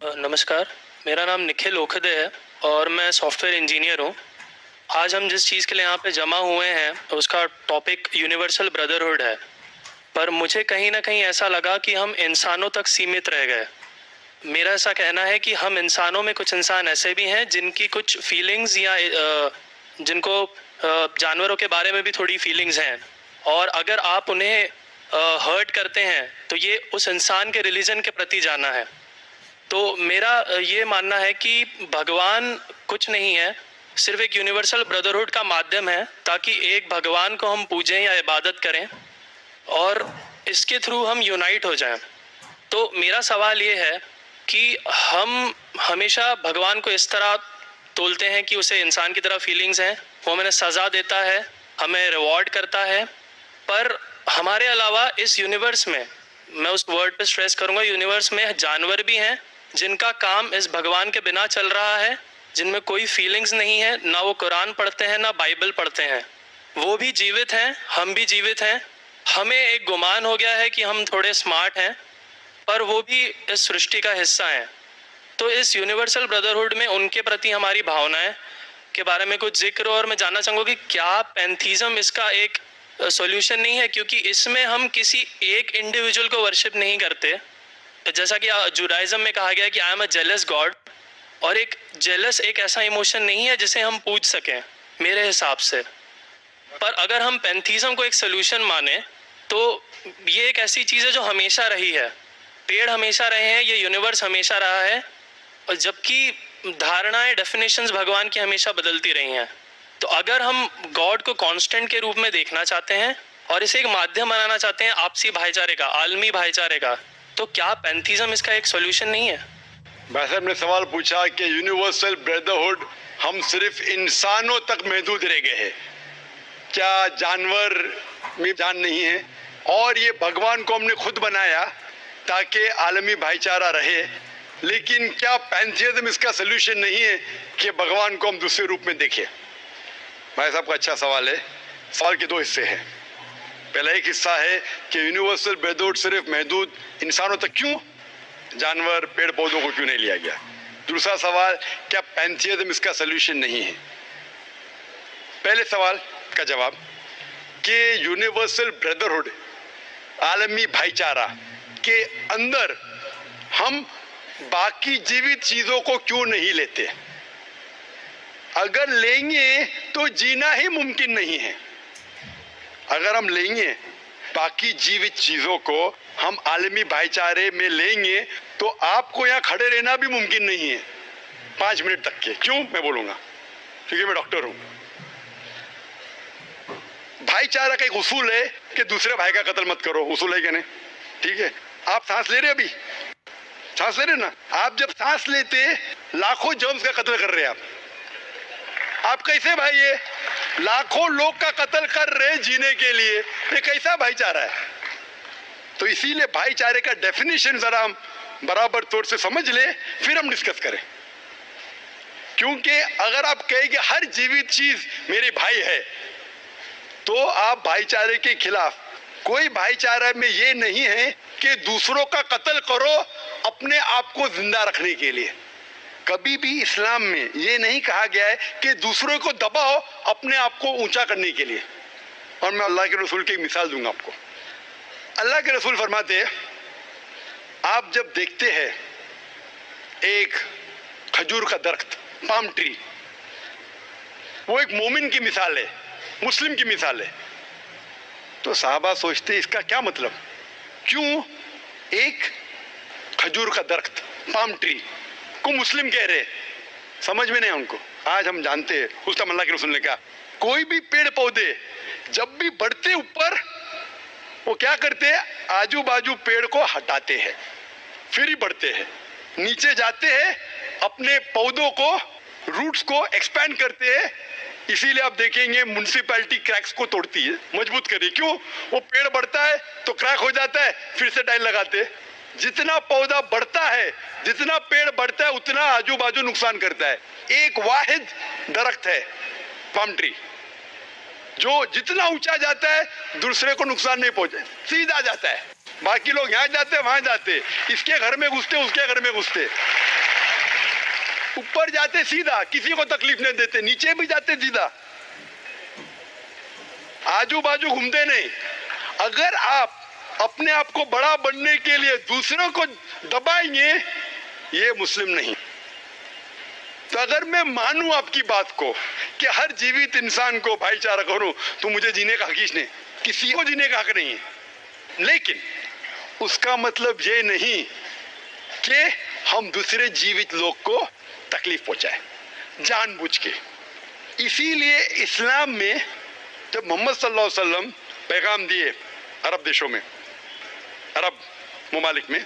नमस्कार, मेरा नाम निखिल ओखदे है और मैं सॉफ्टवेयर इंजीनियर हूँ। आज हम जिस चीज़ के लिए यहाँ पे जमा हुए हैं उसका टॉपिक यूनिवर्सल ब्रदरहुड है। पर मुझे कहीं ना कहीं ऐसा लगा कि हम इंसानों तक सीमित रह गए। मेरा ऐसा कहना है कि हम इंसानों में कुछ इंसान ऐसे भी हैं जिनकी कुछ फीलिंग्स या जिनको जानवरों के बारे में भी थोड़ी फीलिंग्स हैं, और अगर आप उन्हें हर्ट करते हैं तो ये उस इंसान के रिलीजन के प्रति जाना है। तो मेरा ये मानना है कि भगवान कुछ नहीं है, सिर्फ एक यूनिवर्सल ब्रदरहुड का माध्यम है ताकि एक भगवान को हम पूजें या इबादत करें और इसके थ्रू हम यूनाइट हो जाएं। तो मेरा सवाल ये है कि हम हमेशा भगवान को इस तरह तोलते हैं कि उसे इंसान की तरह फीलिंग्स हैं, वो हमें सज़ा देता है, हमें रिवॉर्ड करता है, पर हमारे अलावा इस यूनिवर्स में, मैं उस वर्ड पे स्ट्रेस करूंगा, यूनिवर्स में जानवर भी हैं जिनका काम इस भगवान के बिना चल रहा है, जिनमें कोई फीलिंग्स नहीं है, ना वो कुरान पढ़ते हैं ना बाइबल पढ़ते हैं। वो भी जीवित हैं, हम भी जीवित हैं। हमें एक गुमान हो गया है कि हम थोड़े स्मार्ट हैं, पर वो भी इस सृष्टि का हिस्सा हैं। तो इस यूनिवर्सल ब्रदरहुड में उनके प्रति हमारी भावनाएं के बारे में कुछ जिक्र, और मैं जानना चाहूँगा कि क्या पैंथीज़म इसका एक सॉल्यूशन नहीं है, क्योंकि इसमें हम किसी एक इंडिविजुअल को वर्शिप नहीं करते। जैसा कि जुडाइज्म में कहा गया है कि I am a jealous God, और एक जेलस एक ऐसा इमोशन नहीं है जिसे हम पूज सकें मेरे हिसाब से। पर अगर हम पैंथीज़म को एक सोल्यूशन माने तो ये एक ऐसी चीज़ है जो हमेशा रही है। पेड़ हमेशा रहे हैं, ये यूनिवर्स हमेशा रहा है, और जबकि धारणाएं, डेफिनेशंस भगवान की हमेशा बदलती रही हैं। तो अगर हम गॉड को कांस्टेंट के रूप में देखना चाहते हैं और इसे एक माध्यम बनाना चाहते हैं आपसी भाईचारे का, आलमी भाईचारे का, तो क्या पैंथीज़म इसका एक सॉल्यूशन नहीं है? भाई साहब ने सवाल पूछा कि यूनिवर्सल ब्रदरहुड हम सिर्फ इंसानों तक महदूद रह गए हैं, क्या जानवर में जान नहीं है? और ये भगवान को हमने खुद बनाया ताकि आलमी भाईचारा रहे, लेकिन क्या पैंथीज़म इसका सलूशन नहीं है कि भगवान को हम दूसरे रूप में देखें? भाई साहब का अच्छा सवाल है। सवाल के दो हिस्से हैं। पहला एक हिस्सा है कि यूनिवर्सल ब्रदरहुड सिर्फ महदूद इंसानों तक क्यों, जानवर पेड़ पौधों को क्यों नहीं लिया गया? दूसरा सवाल, क्या पैंथीज़म इसका सलूशन नहीं है? पहले सवाल का जवाब कि यूनिवर्सल ब्रदरहुड, आलमी भाईचारा के अंदर हम बाकी जीवित चीजों को क्यों नहीं लेते? अगर लेंगे तो जीना ही मुमकिन नहीं है। अगर हम लेंगे बाकी जीवित चीजों को, हम आलमी भाईचारे में लेंगे, तो आपको यहाँ खड़े रहना भी मुमकिन नहीं है 5 मिनट तक के। क्यों मैं बोलूंगा? क्योंकि मैं डॉक्टर हूं। भाईचारा का एक उसूल है कि दूसरे भाई का कत्ल मत करो, उसूल है क्या नहीं? ठीक है, आप सांस ले रहे अभी, सांस ले रहे ना? आप जब सांस लेते लाखों जर्म्स का कत्ल कर रहे हैं आप कैसे भाई? ये लाखों लोग का कत्ल कर रहे जीने के लिए, ये कैसा भाईचारा है? तो इसीलिए भाईचारे का डेफिनेशन जरा हम बराबर तौर से समझ ले, फिर हम डिस्कस करें। क्योंकि अगर आप कहेंगे हर जीवित चीज मेरे भाई है, तो आप भाईचारे के खिलाफ। कोई भाईचारा में ये नहीं है कि दूसरों का कत्ल करो अपने आप को जिंदा रखने के लिए। कभी भी इस्लाम में ये नहीं कहा गया है कि दूसरों को दबाओ अपने आप को ऊंचा करने के लिए। और मैं अल्लाह के रसूल की एक मिसाल दूंगा आपको। अल्लाह के रसूल फरमाते हैं, आप जब देखते हैं एक खजूर का दरख्त, पाम ट्री, वो एक मोमिन की मिसाल है, मुस्लिम की मिसाल है, तो साहबा सोचते इसका क्या मतलब? क्यों एक खजूर का दरख्त, पाम ट्री को मुस्लिम कह रहे? समझ में नहीं उनको। आज हम जानते हैं, उस टाइम अल्लाह के रसूल ने कहा, कोई भी पेड़ पौधे जब भी बढ़ते ऊपर, वो क्या करते हैं? आजू बाजू पेड़ को हटाते हैं, फिर ही बढ़ते हैं। नीचे जाते हैं, अपने पौधों को, रूट्स को एक्सपैंड करते हैं। इसीलिए आप देखेंगे म्युनिसिपैलिटी क्रैक्स को तोड़ती है, मजबूत करिए। क्यों? वो पेड़ बढ़ता है तो क्रैक हो जाता है, फिर से टाइल लगाते हैं। जितना पौधा बढ़ता है, जितना पेड़ बढ़ता है, उतना आजू बाजू नुकसान करता है। एक वाहिद दरख्त है पाम ट्री, जो जितना ऊंचा जाता है दूसरे को नुकसान नहीं पहुंचे, सीधा जाता है। बाकी लोग यहाँ जाते वहां जाते, इसके घर में घुसते उसके घर में घुसते। ऊपर जाते सीधा, किसी को तकलीफ नहीं देते, नीचे भी जाते सीधा, आजू बाजू घूमते नहीं। अगर आप अपने आप को बड़ा बनने के लिए दूसरों को दबाएंगे, ये मुस्लिम नहीं। तो अगर मैं मानूं आपकी बात को कि हर जीवित इंसान को भाईचारा करूं, तो मुझे जीने का हक ही नहीं, किसी को जीने का हक नहीं है। लेकिन उसका मतलब ये नहीं कि हम दूसरे जीवित लोग को तकलीफ पहुंचाए जानबूझ के। इसीलिए इस्लाम में जब मोहम्मद सल्लल्लाहु अलैहि वसल्लम पैगाम दिए अरब देशों में, अरब मुमालिक में,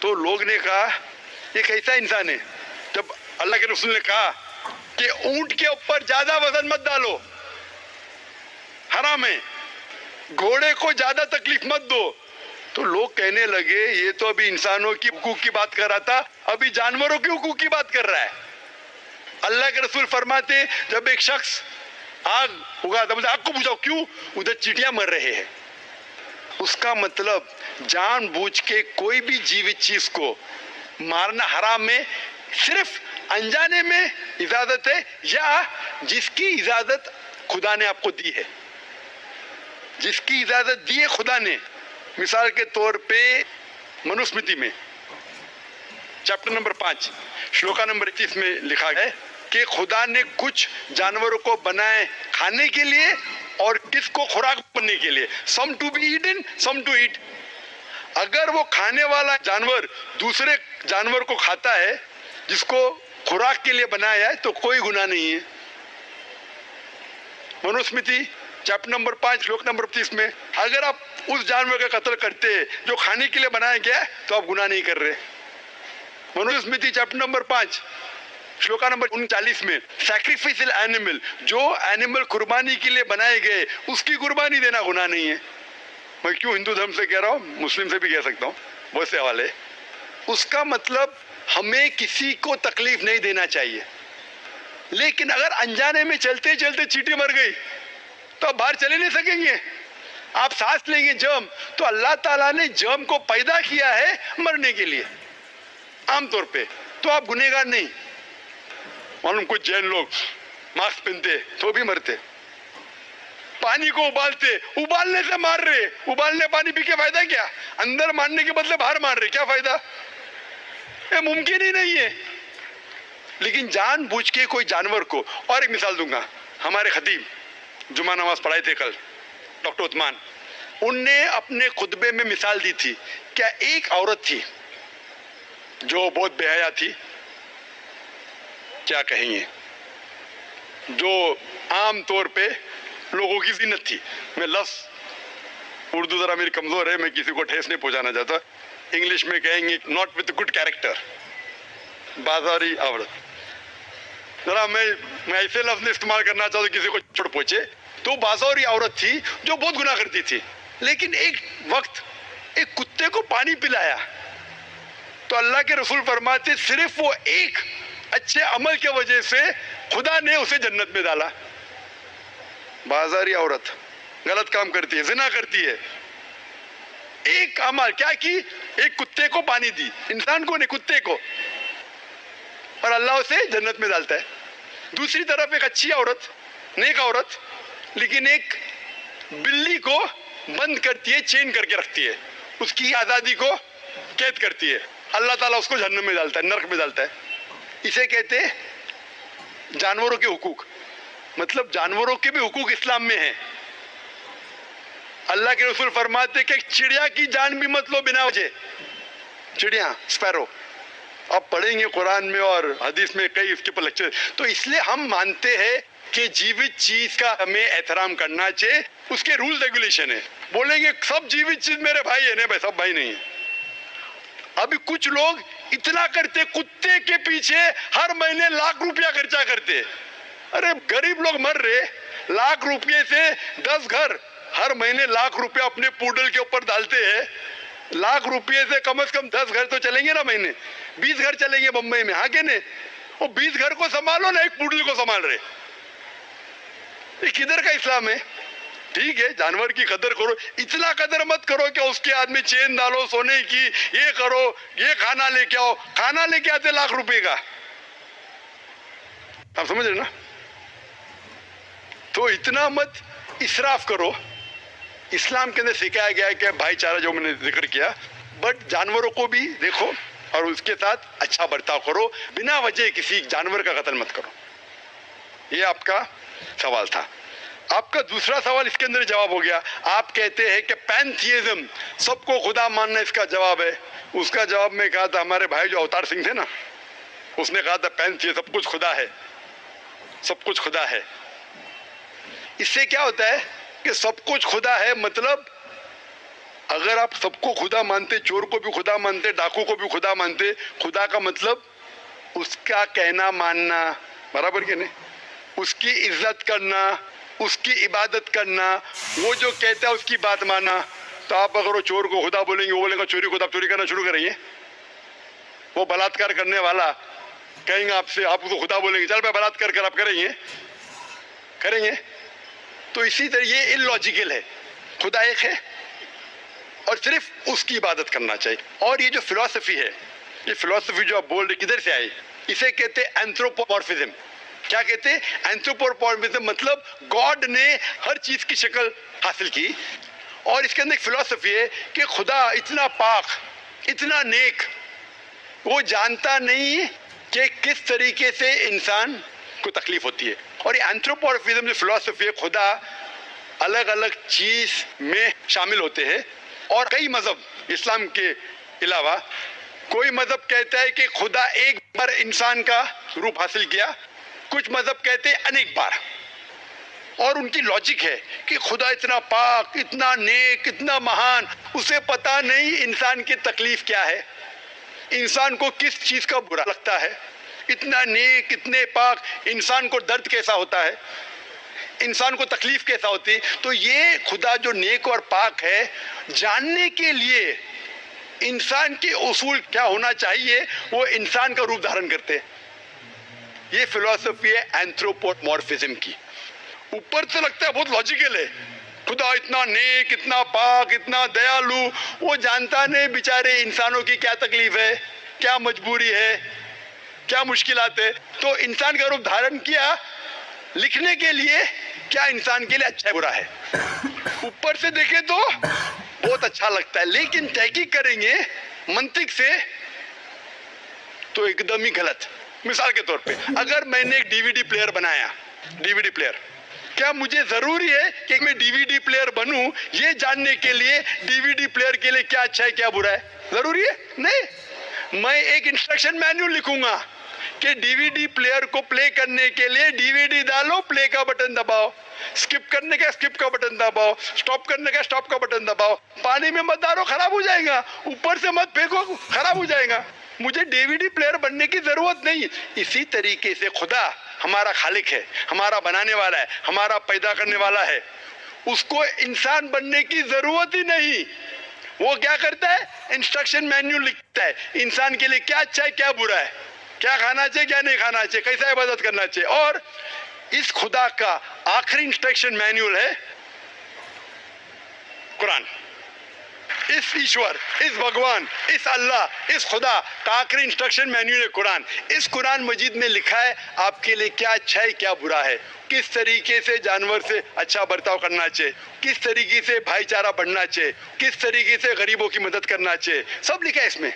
तो लोग ने कहा ये कैसा इंसान है। जब अल्लाह के रसूल ने कहा कि ऊंट के ऊपर ज्यादा वजन मत डालो, हराम है, घोड़े को ज्यादा तकलीफ मत दो, तो लोग कहने लगे ये तो अभी इंसानों की हुकूक की बात कर रहा था, अभी जानवरों के हुकूक की बात कर रहा है। अल्लाह के रसूल फरमाते जब एक शख्स आग उगाता, मुझे आग को बुझाओ, क्यों? उधर चींटियां मर रहे हैं। उसका मतलब जानबूझ के कोई भी जीवित चीज को मारना हराम है। सिर्फ अनजाने में इजाजत है, या जिसकी इजाजत खुदा ने आपको दी है, जिसकी इजाजत दी है खुदा ने। मिसाल के तौर पे मनुस्मृति में चैप्टर नंबर 5 श्लोका नंबर 21 में लिखा है कि खुदा ने कुछ जानवरों को बनाए खाने के लिए और किसको खुराक बनने के लिए, some to be eaten some to eat. अगर वो खाने वाला जानवर दूसरे जानवर को खाता है जिसको खुराक के लिए बनाया है, तो कोई गुनाह नहीं है। मनुस्मृति चैप्टर नंबर 5 श्लोक नंबर 30 में अगर आप उस जानवर का कत्ल करते जो खाने के लिए बनाया गया है, तो आप गुनाह नहीं कर रहे। Manusmriti chapter number 5 shloka number 39 में सैक्रिफिशियल एनिमल, जो एनिमल कुर्बानी के लिए बनाए गए, उसकी कुर्बानी देना गुनाह नहीं है। मैं क्यों हिंदू धर्म से कह रहा हूँ, मुस्लिम से भी कह सकता हूँ, बहुत से हवाले। उसका मतलब हमें किसी को तकलीफ नहीं देना चाहिए। लेकिन अगर अनजाने में चलते चलते चींटी मर गई तो आप बाहर चले नहीं सकेंगे। आप सांस लेंगे जर्म, तो अल्लाह ताला ने जर्म को पैदा किया है मरने के लिए आमतौर पे, तो आप गुनहगार नहीं। मालूम कुछ जैन लोग मास्क पहनते तो भी मरते, पानी को उबालते, उबालने से मार रहे, उबालने पानी पी के फायदा क्या? अंदर मारने के बदले बाहर मार रहे, क्या फायदा? ये मुमकिन ही नहीं है। लेकिन जानबूझ के कोई जानवर को, और एक मिसाल दूंगा, हमारे खतीब जुमा नमाज पढ़ाए थे कल, डॉक्टर उस्मान, उनने अपने खुतबे में मिसाल दी थी। क्या एक औरत थी जो बहुत बेहया थी, क्या कहेंगे, जो आम तौर पे लोगों की जीनत थी। मैं लफ्ज उर्दू जरा मेरी कमजोर है, मैं किसी को ठेस नहीं पहुंचाना चाहता। इंग्लिश में कहेंगे नॉट विद गुड कैरेक्टर, बाजारी औरत। जरा मैं ऐसे लफ्ज इस्तेमाल करना चाहता हूँ किसी को चोट पहुंचे, तो बाजारी औरत थी जो बहुत गुनाह करती थी। लेकिन एक वक्त एक कुत्ते को पानी पिलाया, तो अल्लाह के रसूल फरमाते सिर्फ वो एक अच्छे अमल के वजह से खुदा ने उसे जन्नत में डाला। बाजारी औरत गलत काम करती है, जिना करती है, एक अमल क्या की, एक कुत्ते को पानी दी, इंसान को नहीं कुत्ते को, और अल्लाह उसे जन्नत में डालता है। दूसरी तरफ एक अच्छी औरत, नेक औरत, लेकिन एक बिल्ली को बंद करती है, चेन करके रखती है, उसकी आजादी को कैद करती है, अल्लाह ताला उसको जहन्नम में डालता है, नरक में डालता है। इसे कहते हैं जानवरों के हुकूक। मतलब जानवरों के भी हुकूक इस्लाम में है। अल्लाह के रसूल फरमाते कि चिड़िया की जान भी मत लो बिना वजह। चिड़िया, स्पैरो, आप पढ़ेंगे कुरान में और हदीस में कई इसके पर लेक्चर। तो इसलिए हम मानते हैं कि जीवित चीज का हमें एहतराम करना चाहिए, उसके रूल रेगुलेशन है। बोलेंगे सब जीवित चीज मेरे भाई है, नहीं भाई, सब भाई नहीं है। अभी कुछ लोग इतना करते, कुत्ते के पीछे हर महीने लाख रुपया खर्चा करते। अरे गरीब लोग मर रहे, लाख रुपये से 10 घर हर महीने लाख रुपया अपने पूडल के ऊपर डालते हैं। लाख रुपये से कम 10 घर तो चलेंगे ना महीने, 20 घर चलेंगे बम्बई में, हाँ के नहीं? वो 20 घर को संभालो ना, एक पूडल को संभाल रहे। ये किधर का इस्लाम है? ठीक है, जानवर की कदर करो, इतना कदर मत करो कि उसके हाथ में चेन डालो सोने की, ये करो, ये खाना लेके आओ। खाना लेके आते लाख रुपए का, आप समझ रहे ना? तो इतना मत इसराफ करो। इस्लाम के अंदर सिखाया गया है कि भाईचारा, जो मैंने जिक्र किया, बट जानवरों को भी देखो और उसके साथ अच्छा बर्ताव करो, बिना वजह किसी जानवर का कत्ल मत करो। ये आपका सवाल था। आपका दूसरा सवाल इसके अंदर जवाब हो गया। आप कहते हैं कि पैंथियज्म, सबको खुदा मानना, इसका जवाब है। उसका जवाब में कहा था, हमारे भाई जो अवतार सिंह थे ना, उसने कहा था पैंथियज्म, सब कुछ खुदा है, सब कुछ खुदा है। इससे क्या होता है कि सब कुछ खुदा है, मतलब अगर आप सबको खुदा मानते, चोर को भी खुदा मानते, डाकू को भी खुदा मानते, खुदा का मतलब उसका कहना मानना, बराबर के नहीं, उसकी इज्जत करना, उसकी इबादत करना, वो जो कहता है उसकी बात मानना। तो आप अगर वो चोर को खुदा बोलेंगे, वो बोलेगा चोरी खुदा, चोरी करना शुरू करेंगे। वो बलात्कार करने वाला कहेंगे आपसे, आप उसको खुदा बोलेंगे, चल मैं बलात्कार कर, आप करेंगे? करेंगे? तो इसी तरह ये इलॉजिकल है। खुदा एक है और सिर्फ उसकी इबादत करना चाहिए। और ये जो फिलॉसफी है, ये फिलॉसफी जो आप बोल रहे, किधर से आई? इसे कहते हैं एंथ्रोपोमॉर्फिज्म। क्या कहते हैं? एंथ्रोपोमॉर्फिज्म, मतलब गॉड ने हर चीज की शक्ल हासिल की। और इसके अंदर एक फिलॉसफी है कि खुदा इतना पाक, इतना नेक, वो जानता नहीं कि किस तरीके से इंसान को तकलीफ होती है। और ये एंथ्रोपोमॉर्फिज्म जो फिलॉसफी है, खुदा अलग अलग चीज में शामिल होते हैं। और कई मजहब, इस्लाम के अलावा कोई मजहब कहता है कि खुदा एक बार इंसान का रूप हासिल किया, कुछ मजहब कहते हैं अनेक बार। और उनकी लॉजिक है कि खुदा इतना पाक, इतना नेक, इतना महान, उसे पता नहीं इंसान की तकलीफ क्या है, इंसान को किस चीज का बुरा लगता है। इतना नेक, इतने पाक, इंसान को दर्द कैसा होता है, इंसान को तकलीफ कैसा होती है। तो ये खुदा जो नेक और पाक है, जानने के लिए इंसान के उसूल क्या होना चाहिए, वो इंसान का रूप धारण करते हैं। ये फिलॉसफी है एंथ्रोपोमॉर्फिज्म की। ऊपर से लगता है बहुत लॉजिकल है, खुदा इतना नेक, इतना पाक, इतना दयालु, वो जानता नहीं बेचारे इंसानों की क्या तकलीफ है, क्या मजबूरी है, क्या मुश्किलात है। तो इंसान का रूप धारण किया लिखने के लिए, क्या इंसान के लिए अच्छा है बुरा है। ऊपर से देखे तो बहुत अच्छा लगता है, लेकिन तहकीक करेंगे मंतिक से तो एकदम ही गलत। मिसाल के तौर पे, अगर मैंने एक डीवीडी प्लेयर बनाया, डीवीडी प्लेयर, क्या मुझे जरूरी है कि मैं डीवीडी प्लेयर बनूं ये जानने के लिए डीवीडी प्लेयर के लिए क्या अच्छा है क्या बुरा है? जरूरी है? नहीं। मैं एक इंस्ट्रक्शन मैन्युअल लिखूंगा कि डीवीडी प्लेयर को प्ले करने के लिए डीवीडी डालो, प्ले का बटन दबाओ, स्किप करने का स्किप का बटन दबाओ, स्टॉप करने का स्टॉप का बटन दबाओ, पानी में मत डालो खराब हो जाएगा, ऊपर से मत फेंको खराब हो जाएगा। मुझे डीवीडी प्लेयर बनने की जरूरत नहीं। इसी तरीके से खुदा हमारा खालिक है, हमारा बनाने वाला है, हमारा पैदा करने वाला है, उसको इंसान बनने की जरूरत ही नहीं। वो क्या करता है? इंस्ट्रक्शन मैन्युअल लिखता है, इंसान के लिए क्या अच्छा है क्या बुरा है, क्या खाना चाहिए क्या नहीं खाना चाहिए, कैसा इबादत करना चाहिए। और इस खुदा का आखिरी इंस्ट्रक्शन मैन्युअल है कुरान। इस ईश्वर, इस भगवान, इस अल्लाह, इस खुदा का आखिरी इंस्ट्रक्शन मैन्युअल है कुरान। इस कुरान मजीद में लिखा है आपके लिए क्या अच्छा है क्या बुरा है, किस तरीके से जानवर से अच्छा बर्ताव करना चाहिए, किस तरीके से भाईचारा बढ़ना चाहिए, किस तरीके से गरीबों की मदद करना चाहिए, सब लिखा है इसमें।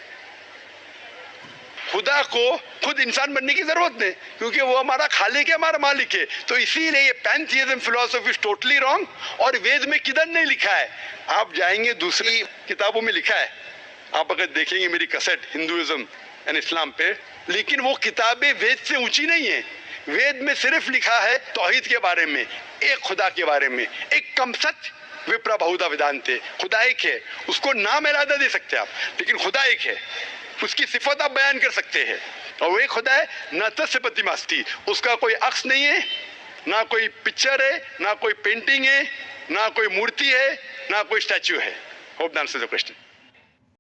खुदा को खुद इंसान बनने की जरूरत नहीं, क्योंकि वो हमारा खालिक है, हमारा मालिक है। तो इसीलिए ये पैंथियज्म फिलॉसफी इज टोटली रॉन्ग। और वेद में किधर नहीं लिखा है, आप जाएंगे दूसरी किताबों में लिखा है, आप अगर देखेंगे मेरी कैसेट हिंदुइज्म एंड इस्लाम पे, लेकिन वो किताबें वेद से ऊंची नहीं है। वेद में सिर्फ लिखा है तौहीद के बारे में, एक खुदा के बारे में, एक कम सत्य विप्रा बहुधा वेदांते, खुदा एक है, उसको नाम इरादा दे सकते हैं आप, लेकिन खुदा एक है, उसकी सिफत आप बयान कर सकते हैं। और वो एक खुदा है, न तस्य प्रतिमास्ति, उसका कोई अक्स नहीं है, ना कोई पिक्चर है, ना कोई पेंटिंग है, ना कोई मूर्ति है, ना कोई स्टैच्यू है। Hope that answers the question.